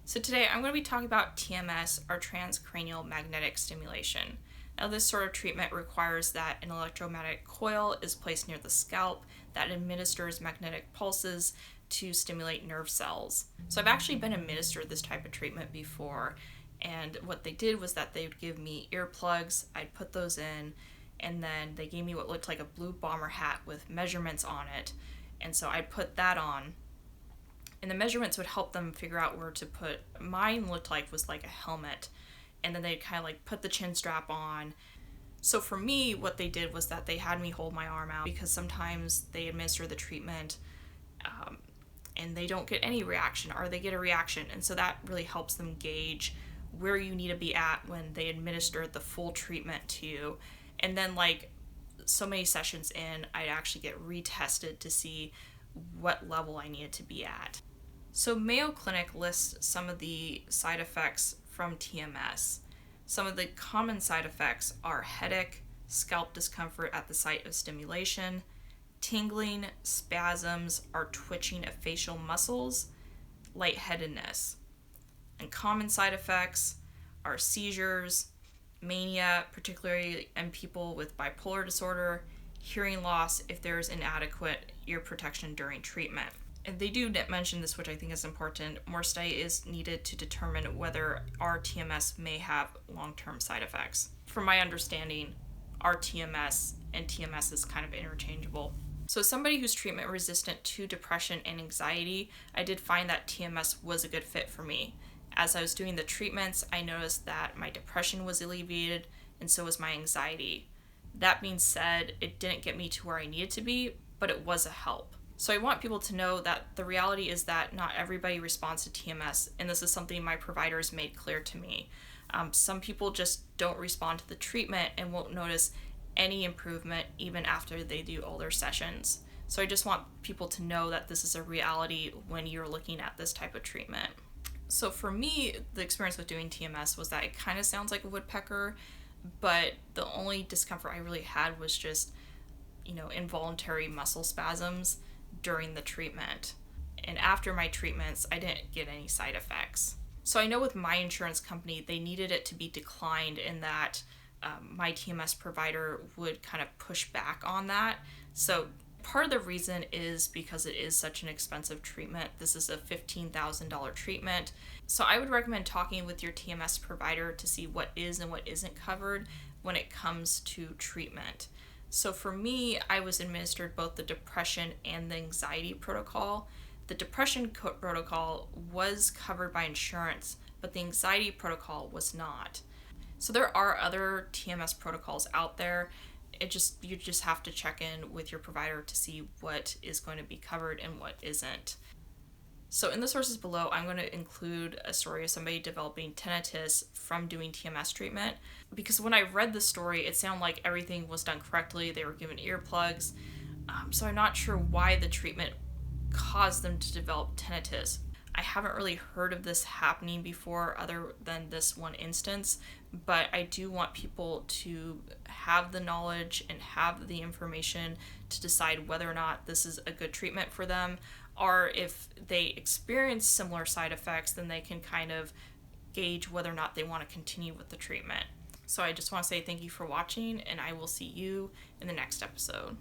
So today I'm going to be talking about TMS, or transcranial magnetic stimulation. Now this sort of treatment requires that an electromagnetic coil is placed near the scalp that administers magnetic pulses to stimulate nerve cells. So I've actually been administered this type of treatment before, and what they did was that they would give me earplugs, I'd put those in, and then they gave me what looked like a blue bomber hat with measurements on it, and so I'd put that on. And the measurements would help them figure out where to put. Mine looked like was like a helmet, and then they'd kind of like put the chin strap on. So for me, what they did was that they had me hold my arm out, because sometimes they administer the treatment and they don't get any reaction, or they get a reaction, and so that really helps them gauge where you need to be at when they administer the full treatment to you. And then like so many sessions in, I'd actually get retested to see what level I needed to be at. So Mayo Clinic lists some of the side effects from TMS. Some of the common side effects are headache, scalp discomfort at the site of stimulation, tingling, spasms or twitching of facial muscles, lightheadedness. And common side effects are seizures, mania, particularly in people with bipolar disorder, hearing loss if there is inadequate ear protection during treatment. And they do mention this, which I think is important. More study is needed to determine whether our TMS may have long-term side effects. From my understanding, our TMS and TMS is kind of interchangeable. So somebody who's treatment resistant to depression and anxiety, I did find that TMS was a good fit for me. As I was doing the treatments, I noticed that my depression was alleviated, and so was my anxiety. That being said, it didn't get me to where I needed to be, but it was a help. So I want people to know that the reality is that not everybody responds to TMS, and this is something my providers made clear to me. Some people just don't respond to the treatment and won't notice any improvement even after they do all their sessions. So I just want people to know that this is a reality when you're looking at this type of treatment. So for me, the experience with doing TMS was that it kind of sounds like a woodpecker, but the only discomfort I really had was just, involuntary muscle spasms during the treatment. And after my treatments, I didn't get any side effects. So I know with my insurance company, they needed it to be declined, in that my TMS provider would kind of push back on that. So part of the reason is because it is such an expensive treatment. This is a $15,000 treatment. So I would recommend talking with your TMS provider to see what is and what isn't covered when it comes to treatment. So for me, I was administered both the depression and the anxiety protocol. The depression protocol was covered by insurance, but the anxiety protocol was not. So there are other TMS protocols out there. You just have to check in with your provider to see what is going to be covered and what isn't. So in the sources below, I'm going to include a story of somebody developing tinnitus from doing TMS treatment, because when I read the story, it sounded like everything was done correctly. They were given earplugs. So I'm not sure why the treatment caused them to develop tinnitus. I haven't really heard of this happening before other than this one instance, but I do want people to have the knowledge and have the information to decide whether or not this is a good treatment for them, or if they experience similar side effects, then they can kind of gauge whether or not they want to continue with the treatment. So I just want to say thank you for watching, and I will see you in the next episode.